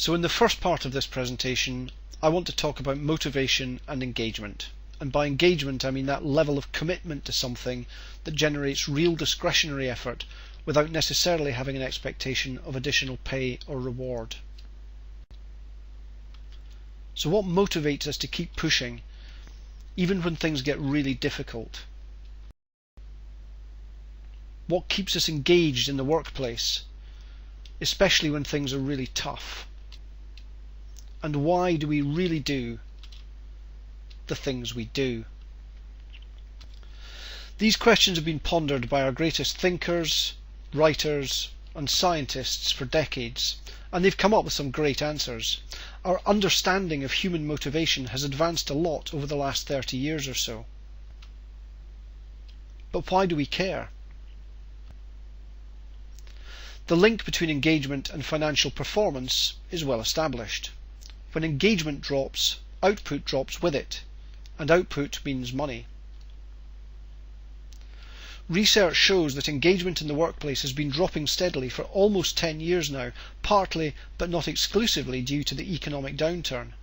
So in the first part of this presentation, I want to talk about motivation and engagement. And by engagement, I mean that level of commitment to something that generates real discretionary effort without necessarily having an expectation of additional pay or reward. So what motivates us to keep pushing, even when things get really difficult? What keeps us engaged in the workplace, especially when things are really tough? And why do we really do the things we do? These questions have been pondered by our greatest thinkers, writers, and scientists for decades, and they've come up with some great answers. Our understanding of human motivation has advanced a lot over the last 30 years or so. But why do we care? The link between engagement and financial performance is well established. When engagement drops, output drops with it, and output means money. Research shows that engagement in the workplace has been dropping steadily for almost 10 years now, partly but not exclusively due to the economic downturn.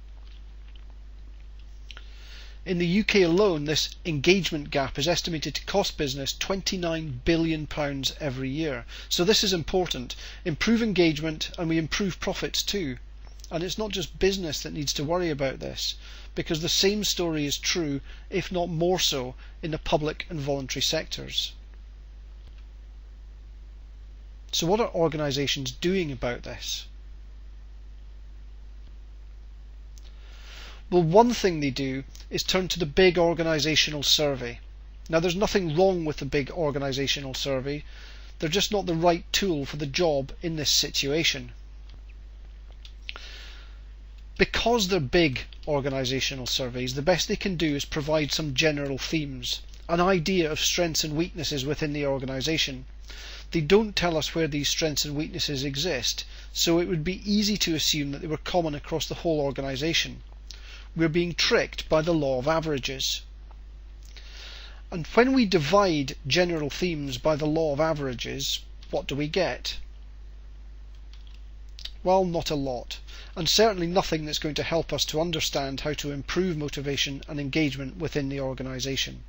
In the UK alone, this engagement gap is estimated to cost business £29 billion every year. So this is important. Improve engagement and we improve profits too. And it's not just business that needs to worry about this, because the same story is true, if not more so, in the public and voluntary sectors. So what are organisations doing about this? Well, one thing they do is turn to the big organisational survey. Now, there's nothing wrong with the big organisational survey. They're just not the right tool for the job in this situation. Because they're big organisational surveys, the best they can do is provide some general themes, an idea of strengths and weaknesses within the organisation. They don't tell us where these strengths and weaknesses exist, so it would be easy to assume that they were common across the whole organisation. We're being tricked by the law of averages. And when we divide general themes by the law of averages, what do we get? Well, not a lot, and certainly nothing that's going to help us to understand how to improve motivation and engagement within the organisation.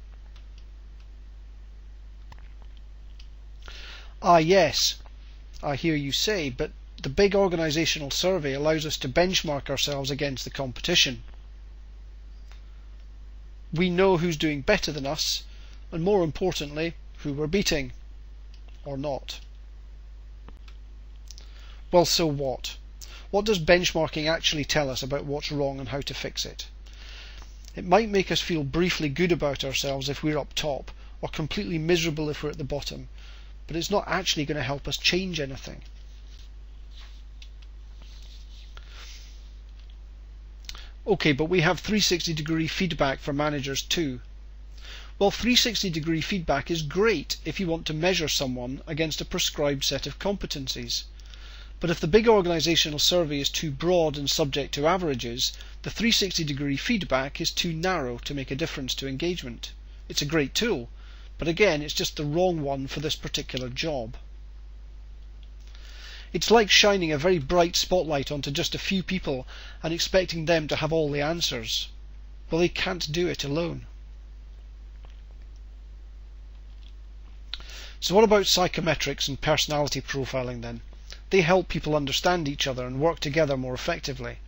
Ah yes, I hear you say, but the big organisational survey allows us to benchmark ourselves against the competition. We know who's doing better than us, and more importantly, who we're beating, or not. Well, so what? What does benchmarking actually tell us about what's wrong and how to fix it? It might make us feel briefly good about ourselves if we're up top, or completely miserable if we're at the bottom, but it's not actually going to help us change anything. Okay, but we have 360-degree feedback for managers too. Well, 360-degree feedback is great if you want to measure someone against a prescribed set of competencies. But if the big organisational survey is too broad and subject to averages, the 360-degree feedback is too narrow to make a difference to engagement. It's a great tool, but again, it's just the wrong one for this particular job. It's like shining a very bright spotlight onto just a few people and expecting them to have all the answers. Well, they can't do it alone. So what about psychometrics and personality profiling then? They help people understand each other and work together more effectively.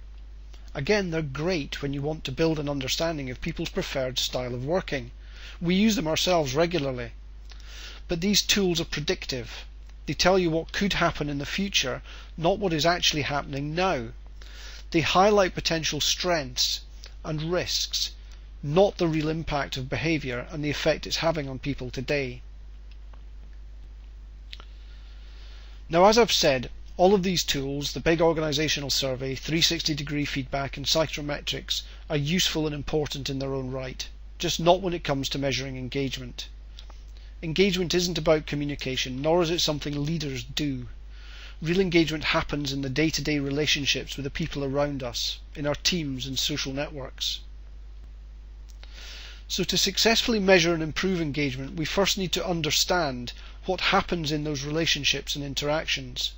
Again, they're great when you want to build an understanding of people's preferred style of working. We use them ourselves regularly. But these tools are predictive. They tell you what could happen in the future, not what is actually happening now. They highlight potential strengths and risks, not the real impact of behaviour and the effect it's having on people today. Now, as I've said, all of these tools, the big organisational survey, 360-degree feedback and psychometrics, are useful and important in their own right, just not when it comes to measuring engagement. Engagement isn't about communication, nor is it something leaders do. Real engagement happens in the day-to-day relationships with the people around us, in our teams and social networks. So to successfully measure and improve engagement, we first need to understand what happens in those relationships and interactions.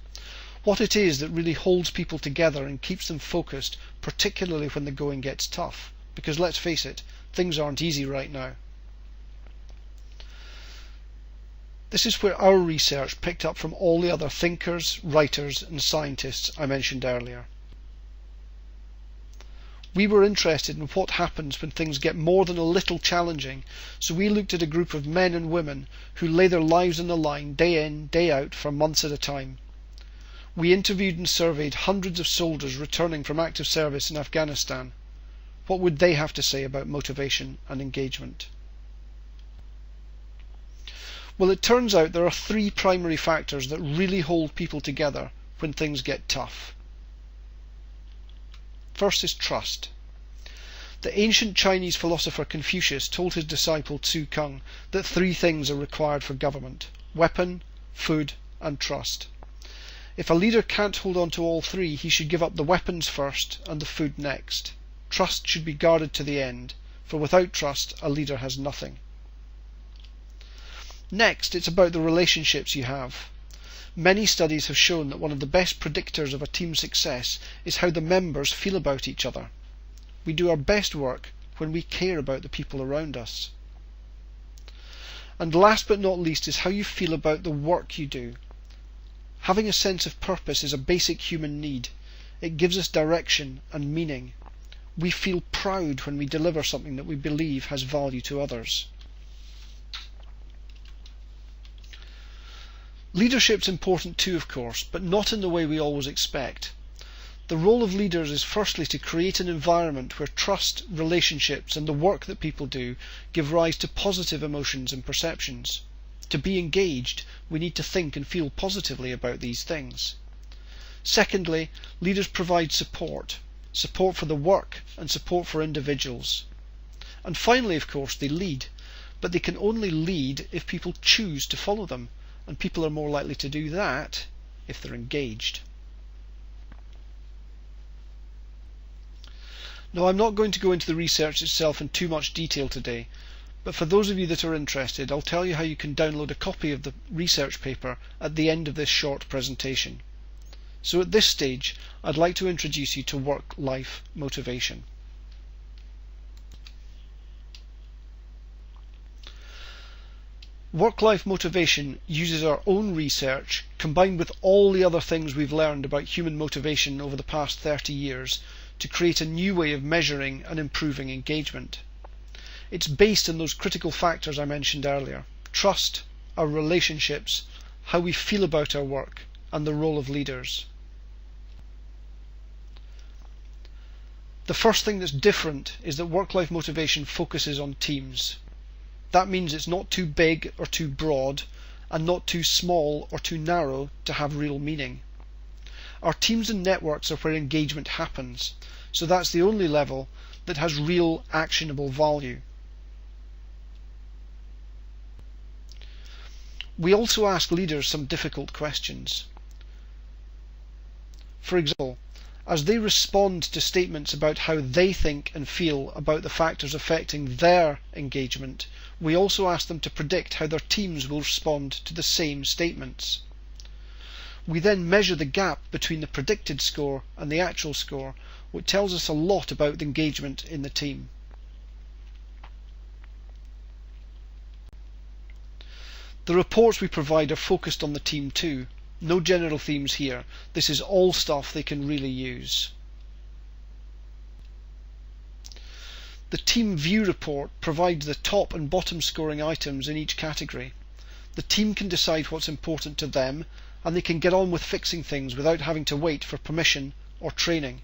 what it is that really holds people together and keeps them focused, particularly when the going gets tough. Because let's face it, things aren't easy right now. This is where our research picked up from all the other thinkers, writers and scientists I mentioned earlier. We were interested in what happens when things get more than a little challenging, so we looked at a group of men and women who lay their lives on the line day in, day out for months at a time. We interviewed and surveyed hundreds of soldiers returning from active service in Afghanistan. What would they have to say about motivation and engagement? Well, it turns out there are three primary factors that really hold people together when things get tough. First is trust. The ancient Chinese philosopher Confucius told his disciple Tzu Kung that three things are required for government: weapon, food, and trust. If a leader can't hold on to all three, he should give up the weapons first and the food next. Trust should be guarded to the end, for without trust, a leader has nothing. Next, it's about the relationships you have. Many studies have shown that one of the best predictors of a team's success is how the members feel about each other. We do our best work when we care about the people around us. And last but not least is how you feel about the work you do. Having a sense of purpose is a basic human need. It gives us direction and meaning. We feel proud when we deliver something that we believe has value to others. Leadership's important too, of course, but not in the way we always expect. The role of leaders is firstly to create an environment where trust, relationships and the work that people do give rise to positive emotions and perceptions. To be engaged, we need to think and feel positively about these things. Secondly, leaders provide support for the work and support for individuals. And finally, of course, they lead, but they can only lead if people choose to follow them. And people are more likely to do that if they're engaged. Now, I'm not going to go into the research itself in too much detail today, but for those of you that are interested, I'll tell you how you can download a copy of the research paper at the end of this short presentation. So at this stage, I'd like to introduce you to work-life motivation. Work-life motivation uses our own research, combined with all the other things we've learned about human motivation over the past 30 years, to create a new way of measuring and improving engagement. It's based on those critical factors I mentioned earlier: trust, our relationships, how we feel about our work, and the role of leaders. The first thing that's different is that work-life motivation focuses on teams. That means it's not too big or too broad, and not too small or too narrow to have real meaning. Our teams and networks are where engagement happens, so that's the only level that has real actionable value. We also ask leaders some difficult questions. For example, as they respond to statements about how they think and feel about the factors affecting their engagement, we also ask them to predict how their teams will respond to the same statements. We then measure the gap between the predicted score and the actual score, which tells us a lot about the engagement in the team. The reports we provide are focused on the team too. No general themes here. This is all stuff they can really use. The Team View report provides the top and bottom scoring items in each category. The team can decide what's important to them, and they can get on with fixing things without having to wait for permission or training.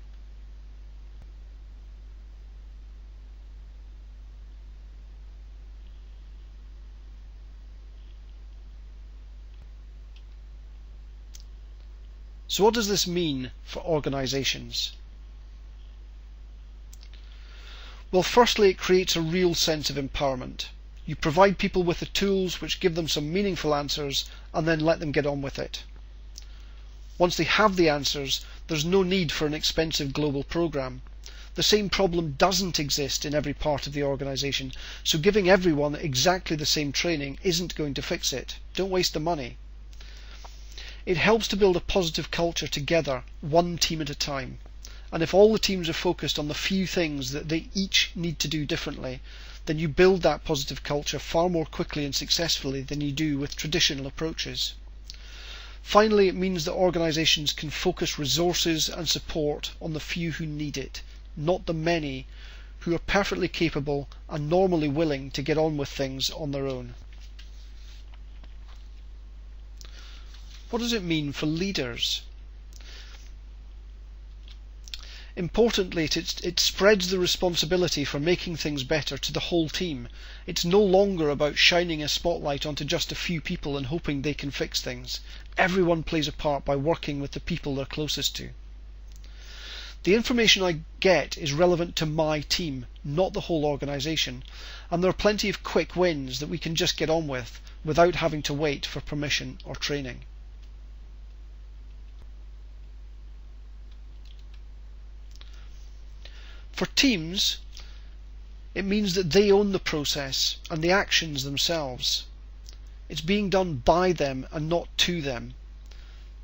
So what does this mean for organisations? Well, firstly, it creates a real sense of empowerment. You provide people with the tools which give them some meaningful answers and then let them get on with it. Once they have the answers, there's no need for an expensive global program. The same problem doesn't exist in every part of the organisation, so giving everyone exactly the same training isn't going to fix it. Don't waste the money. It helps to build a positive culture together, one team at a time. And if all the teams are focused on the few things that they each need to do differently, then you build that positive culture far more quickly and successfully than you do with traditional approaches. Finally, it means that organisations can focus resources and support on the few who need it, not the many who are perfectly capable and normally willing to get on with things on their own. What does it mean for leaders? Importantly, it spreads the responsibility for making things better to the whole team. It's no longer about shining a spotlight onto just a few people and hoping they can fix things. Everyone plays a part by working with the people they're closest to. The information I get is relevant to my team, not the whole organisation, and there are plenty of quick wins that we can just get on with without having to wait for permission or training. For teams, it means that they own the process and the actions themselves. It's being done by them and not to them.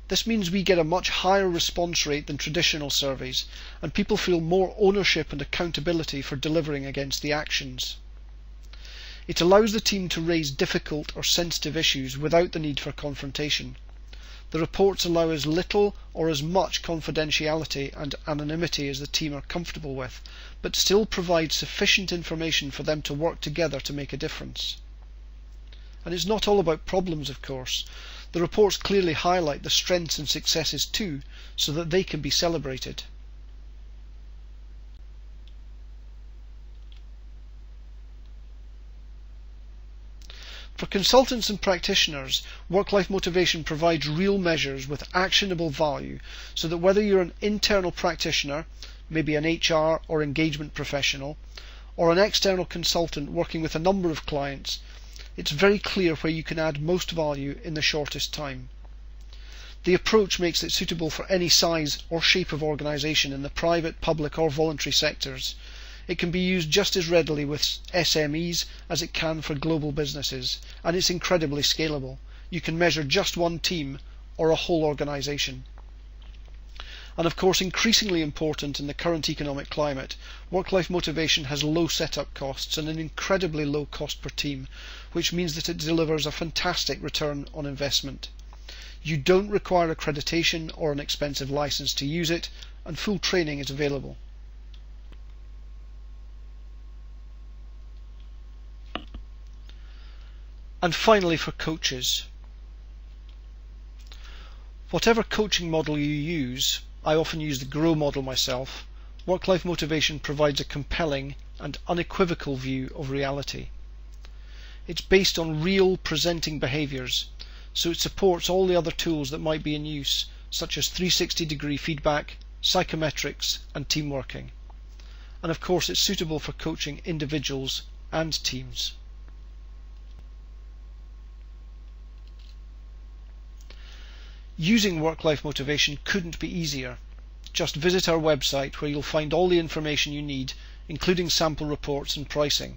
This means we get a much higher response rate than traditional surveys, and people feel more ownership and accountability for delivering against the actions. It allows the team to raise difficult or sensitive issues without the need for confrontation. The reports allow as little or as much confidentiality and anonymity as the team are comfortable with, but still provide sufficient information for them to work together to make a difference. And it's not all about problems, of course. The reports clearly highlight the strengths and successes too, so that they can be celebrated. For consultants and practitioners, work-life motivation provides real measures with actionable value, so that whether you're an internal practitioner, maybe an HR or engagement professional, or an external consultant working with a number of clients, it's very clear where you can add most value in the shortest time. The approach makes it suitable for any size or shape of organisation in the private, public or voluntary sectors. It can be used just as readily with SMEs as it can for global businesses, and it's incredibly scalable. You can measure just one team or a whole organisation. And of course, increasingly important in the current economic climate, work-life motivation has low setup costs and an incredibly low cost per team, which means that it delivers a fantastic return on investment. You don't require accreditation or an expensive license to use it, and full training is available. And finally, for coaches. Whatever coaching model you use, I often use the GROW model myself, work-life motivation provides a compelling and unequivocal view of reality. It's based on real presenting behaviours, so it supports all the other tools that might be in use, such as 360-degree feedback, psychometrics and team working. And of course it's suitable for coaching individuals and teams. Using work-life motivation couldn't be easier. Just visit our website where you'll find all the information you need, including sample reports and pricing.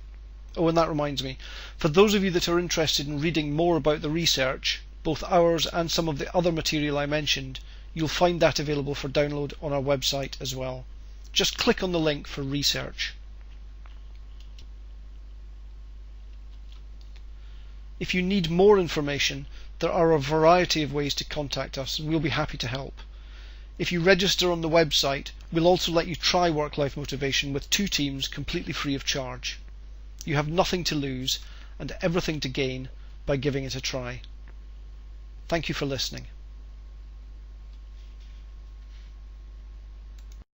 Oh, and that reminds me, for those of you that are interested in reading more about the research, both ours and some of the other material I mentioned, you'll find that available for download on our website as well. Just click on the link for research. If you need more information, there are a variety of ways to contact us, and we'll be happy to help. If you register on the website, we'll also let you try work-life motivation with 2 teams completely free of charge. You have nothing to lose and everything to gain by giving it a try. Thank you for listening.